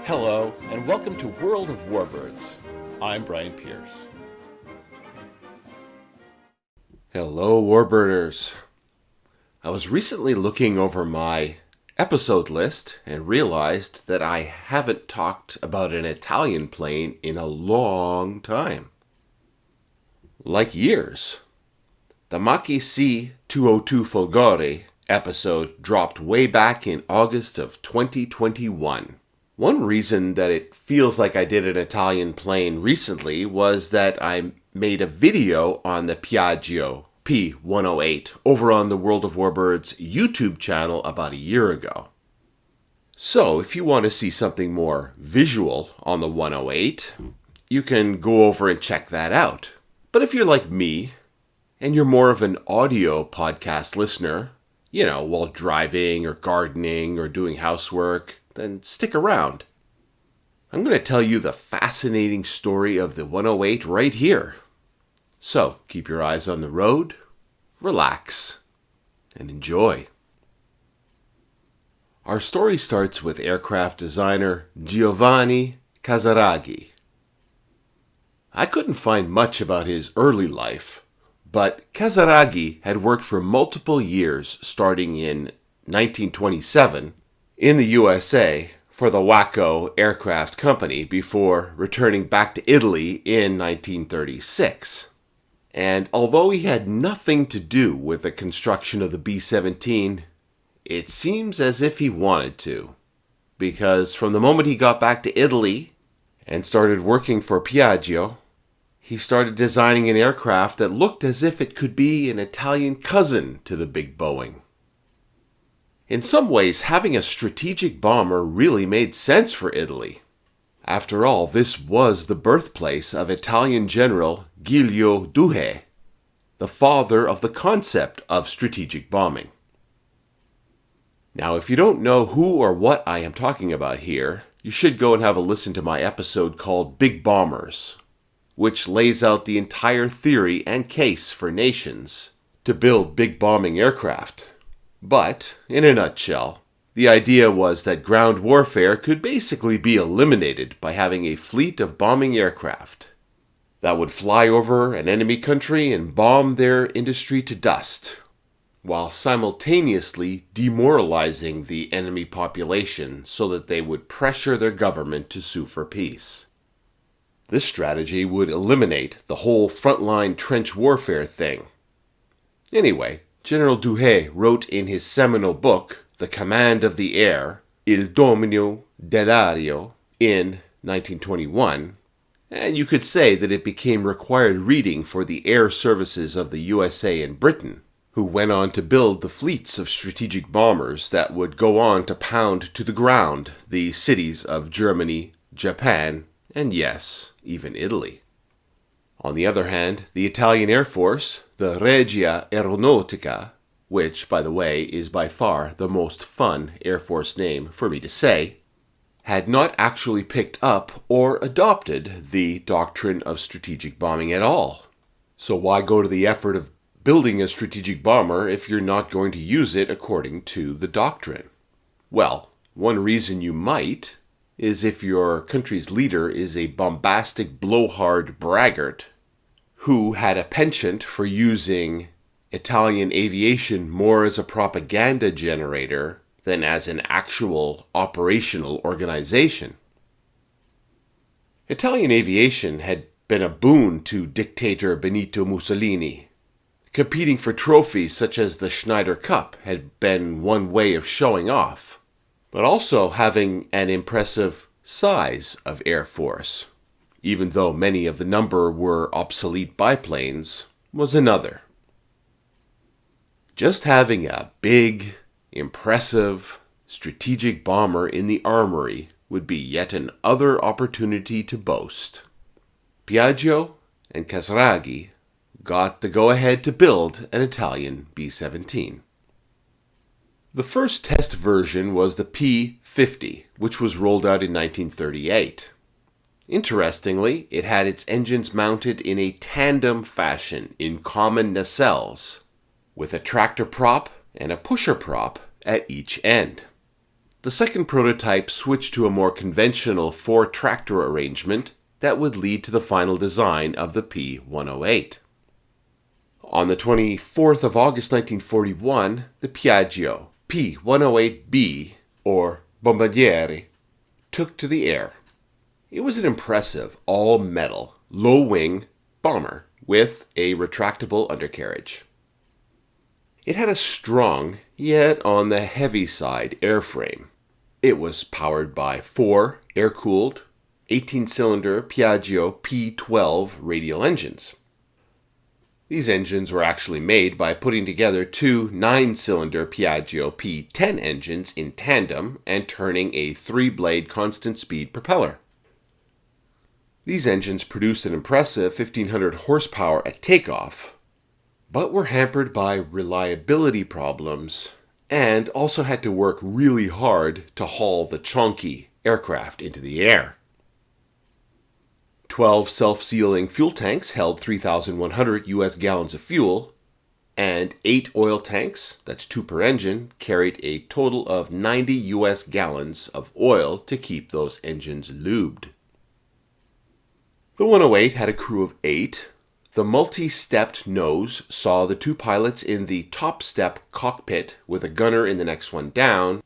Hello, and welcome to World of Warbirds. I'm Brian Pierce. Hello, Warbirders. I was recently looking over my episode list and realized that I haven't talked about an Italian plane in a long time. Years. The Mach-E C-202 Folgore episode dropped way back in August of 2021. One reason that it feels like I did an Italian plane recently was that I made a video on the Piaggio P.108 over on the World of Warbirds YouTube channel about a year ago. So if you want to see something more visual on the 108, you can go over and check that out. But if you're like me, and you're more of an audio podcast listener, while driving or gardening or doing housework, then stick around. I'm going to tell you the fascinating story of the 108 right here. So keep your eyes on the road, relax, and enjoy. Our story starts with aircraft designer Giovanni Casaraghi. I couldn't find much about his early life, but Casaraghi had worked for multiple years starting in 1927 in the USA for the Waco Aircraft Company before returning back to Italy in 1936. And although he had nothing to do with the construction of the B-17, it seems as if he wanted to. Because from the moment he got back to Italy and started working for Piaggio, he started designing an aircraft that looked as if it could be an Italian cousin to the big Boeing. In some ways, having a strategic bomber really made sense for Italy. After all, this was the birthplace of Italian General Giulio Douhet, the father of the concept of strategic bombing. Now, if you don't know who or what I am talking about here, you should go and have a listen to my episode called Big Bombers, which lays out the entire theory and case for nations to build big bombing aircraft. But, in a nutshell, the idea was that ground warfare could basically be eliminated by having a fleet of bombing aircraft that would fly over an enemy country and bomb their industry to dust, while simultaneously demoralizing the enemy population so that they would pressure their government to sue for peace. This strategy would eliminate the whole frontline trench warfare thing. Anyway, General Douhet wrote in his seminal book, The Command of the Air, Il Dominio dell'Aereo, in 1921, and you could say that it became required reading for the air services of the USA and Britain, who went on to build the fleets of strategic bombers that would go on to pound to the ground the cities of Germany, Japan, and yes, even Italy. On the other hand, the Italian Air Force, the Regia Aeronautica, which, by the way, is by far the most fun Air Force name for me to say, had not actually picked up or adopted the doctrine of strategic bombing at all. So why go to the effort of building a strategic bomber if you're not going to use it according to the doctrine? Well, one reason you might is if your country's leader is a bombastic blowhard braggart who had a penchant for using Italian aviation more as a propaganda generator than as an actual operational organization. Italian aviation had been a boon to dictator Benito Mussolini. Competing for trophies such as the Schneider Cup had been one way of showing off, but also having an impressive size of air force, even though many of the number were obsolete biplanes, was another. Just having a big, impressive, strategic bomber in the armory would be yet another opportunity to boast. Piaggio and Casaraghi got the go-ahead to build an Italian B-17. The first test version was the P-50, which was rolled out in 1938. Interestingly, it had its engines mounted in a tandem fashion in common nacelles, with a tractor prop and a pusher prop at each end. the second prototype switched to a more conventional four-tractor arrangement that would lead to the final design of the P-108. On the 24th of August 1941, the Piaggio P-108B, or Bombardiere, took to the air. It was an impressive, all-metal, low-wing bomber with a retractable undercarriage. It had a strong, yet on the heavy side, airframe. It was powered by four air-cooled, 18-cylinder Piaggio P12 radial engines. These engines were actually made by putting together two 9-cylinder Piaggio P10 engines in tandem and turning a 3-blade constant-speed propeller. These engines produced an impressive 1,500 horsepower at takeoff, but were hampered by reliability problems and also had to work really hard to haul the chunky aircraft into the air. 12 self-sealing fuel tanks held 3,100 US gallons of fuel, and 8 oil tanks, that's 2 per engine, carried a total of 90 US gallons of oil to keep those engines lubed. The 108 had a crew of 8. The multi-stepped nose saw the 2 pilots in the top step cockpit with a gunner in the next one down,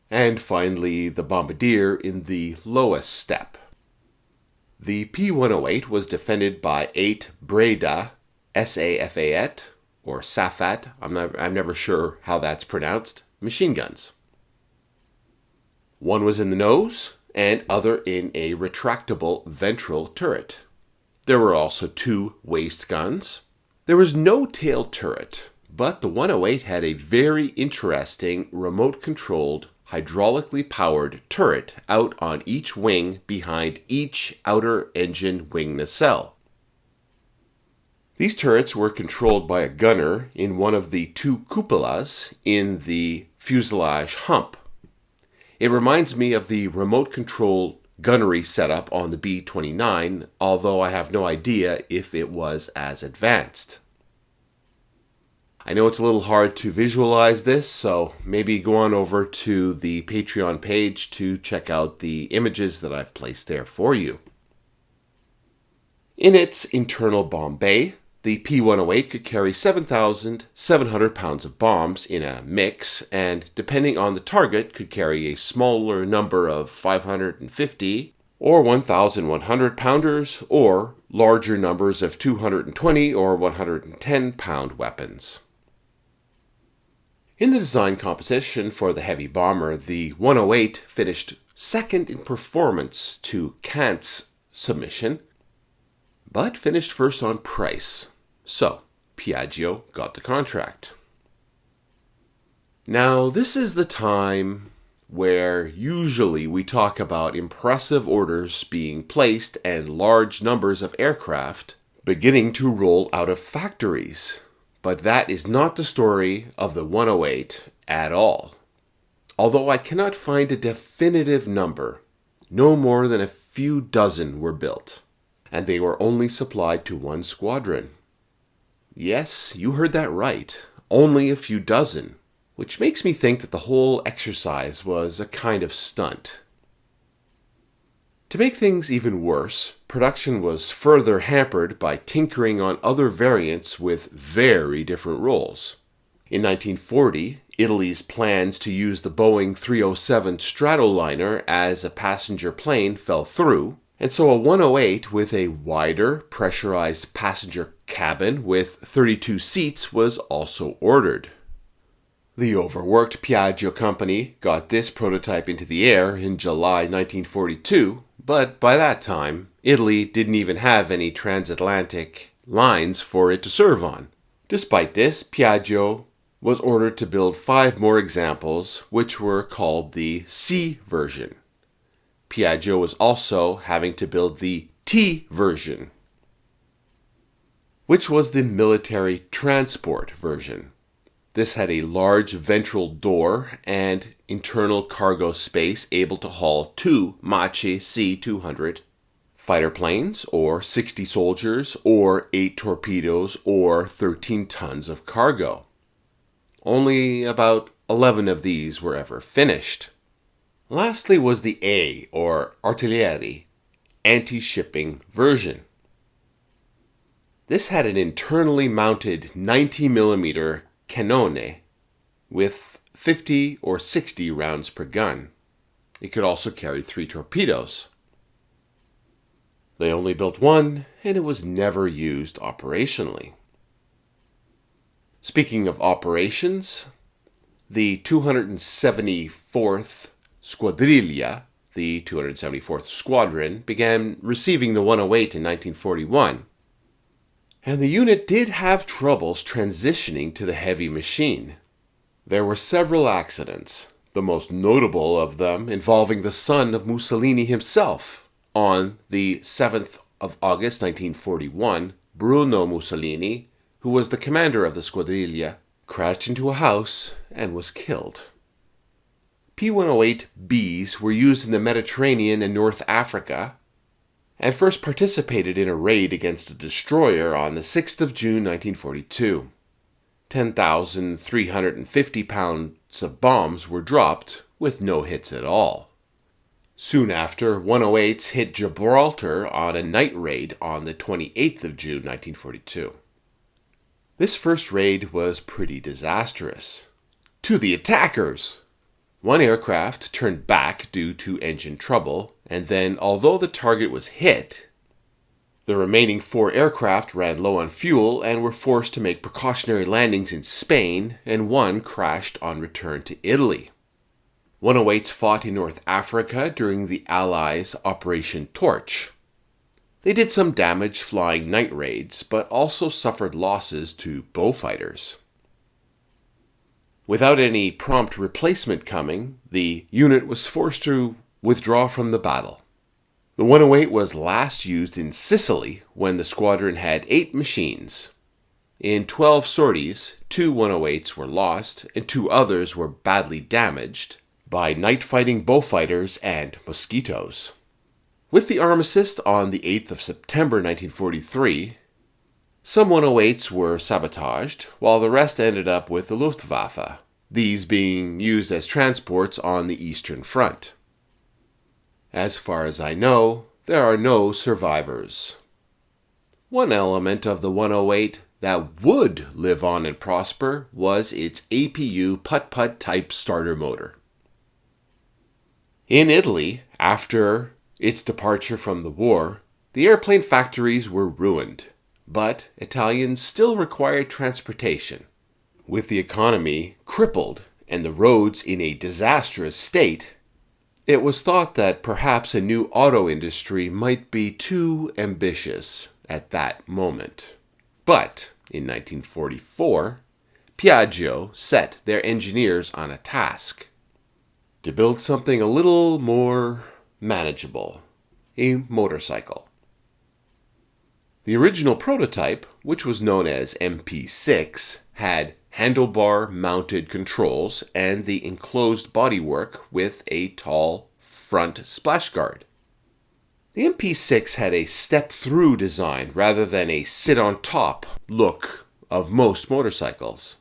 and finally the bombardier in the lowest step. The P-108 was defended by 8 Breda SAFAT, or SAFAT, I'm never sure how that's pronounced, machine guns. One was in the nose, and other in a retractable ventral turret. There were also 2 waist guns. There was no tail turret, but the 108 had a very interesting remote-controlled, hydraulically powered turret out on each wing behind each outer engine wing nacelle. These turrets were controlled by a gunner in one of the 2 cupolas in the fuselage hump. It reminds me of the remote-controlled gunnery setup on the B-29, although I have no idea if it was as advanced. I know it's a little hard to visualize this, so maybe go on over to the Patreon page to check out the images that I've placed there for you. In its internal bomb bay, the P-108 could carry 7,700 pounds of bombs in a mix, and depending on the target, could carry a smaller number of 550 or 1,100 pounders, or larger numbers of 220 or 110 pound weapons. In the design competition for the heavy bomber, the 108 finished second in performance to Kant's submission, but finished first on price. So, Piaggio got the contract. Now, this is the time where usually we talk about impressive orders being placed and large numbers of aircraft beginning to roll out of factories. But that is not the story of the 108 at all. Although I cannot find a definitive number, no more than a few dozen were built, and they were only supplied to one squadron. Yes, you heard that right, only a few dozen, which makes me think that the whole exercise was a kind of stunt. To make things even worse, production was further hampered by tinkering on other variants with very different roles. In 1940, Italy's plans to use the Boeing 307 Stratoliner as a passenger plane fell through, and so a 108 with a wider, pressurized passenger cabin with 32 seats was also ordered. The overworked Piaggio company got this prototype into the air in July 1942, but by that time, Italy didn't even have any transatlantic lines for it to serve on. Despite this, Piaggio was ordered to build 5 more examples, which were called the C version. Piaggio was also having to build the T version, which was the military transport version. This had a large ventral door and internal cargo space able to haul 2 Machi C-200 fighter planes, or 60 soldiers, or 8 torpedoes, or 13 tons of cargo. Only about 11 of these were ever finished. Lastly was the A, or artiglieri, anti-shipping version. This had an internally mounted 90mm cannone with 50 or 60 rounds per gun. It could also carry 3 torpedoes. They only built one, and it was never used operationally. Speaking of operations, the 274th Squadriglia, the 274th Squadron, began receiving the 108 in 1941. And the unit did have troubles transitioning to the heavy machine. There were several accidents, the most notable of them involving the son of Mussolini himself. On the 7th of August 1941, Bruno Mussolini, who was the commander of the Squadriglia, crashed into a house and was killed. P-108Bs were used in the Mediterranean and North Africa, and first participated in a raid against a destroyer on the 6th of June 1942. 10,350 pounds of bombs were dropped with no hits at all. Soon after, 108s hit Gibraltar on a night raid on the 28th of June 1942. This first raid was pretty disastrous. To the attackers! One aircraft turned back due to engine trouble, and then, although the target was hit, the remaining 4 aircraft ran low on fuel and were forced to make precautionary landings in Spain, and one crashed on return to Italy. 108s fought in North Africa during the Allies' Operation Torch. They did some damage flying night raids, but also suffered losses to bowfighters. Without any prompt replacement coming, the unit was forced to withdraw from the battle. The 108 was last used in Sicily when the squadron had 8 machines. In 12 sorties, 2 108s were lost and 2 others were badly damaged by night-fighting bowfighters and mosquitoes. With the armistice on the 8th of September 1943, some 108s were sabotaged, while the rest ended up with the Luftwaffe, these being used as transports on the Eastern Front. As far as I know, there are no survivors. One element of the 108 that would live on and prosper was its APU putt-putt type starter motor. In Italy, after its departure from the war, the airplane factories were ruined. But Italians still required transportation. With the economy crippled and the roads in a disastrous state, it was thought that perhaps a new auto industry might be too ambitious at that moment. But in 1944, Piaggio set their engineers on a task to build something a little more manageable, a motorcycle. The original prototype, which was known as MP6, had handlebar-mounted controls and the enclosed bodywork with a tall front splash guard. The MP6 had a step-through design rather than a sit-on-top look of most motorcycles.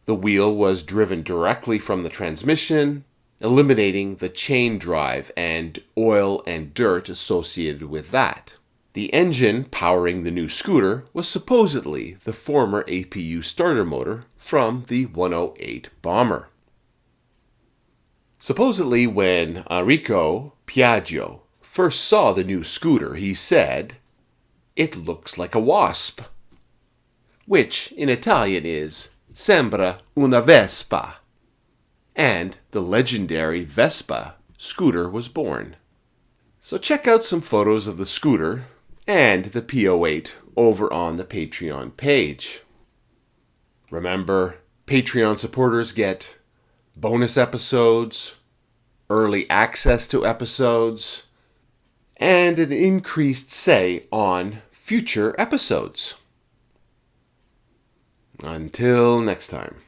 The wheel was driven directly from the transmission, eliminating the chain drive and oil and dirt associated with that. The engine powering the new scooter was supposedly the former APU starter motor from the 108 bomber. Supposedly, when Enrico Piaggio first saw the new scooter, he said, "It looks like a wasp," which in Italian is "sembra una Vespa." And the legendary Vespa scooter was born. So check out some photos of the scooter and the P.108 over on the Patreon page. Remember, Patreon supporters get bonus episodes, early access to episodes, and an increased say on future episodes. Until next time.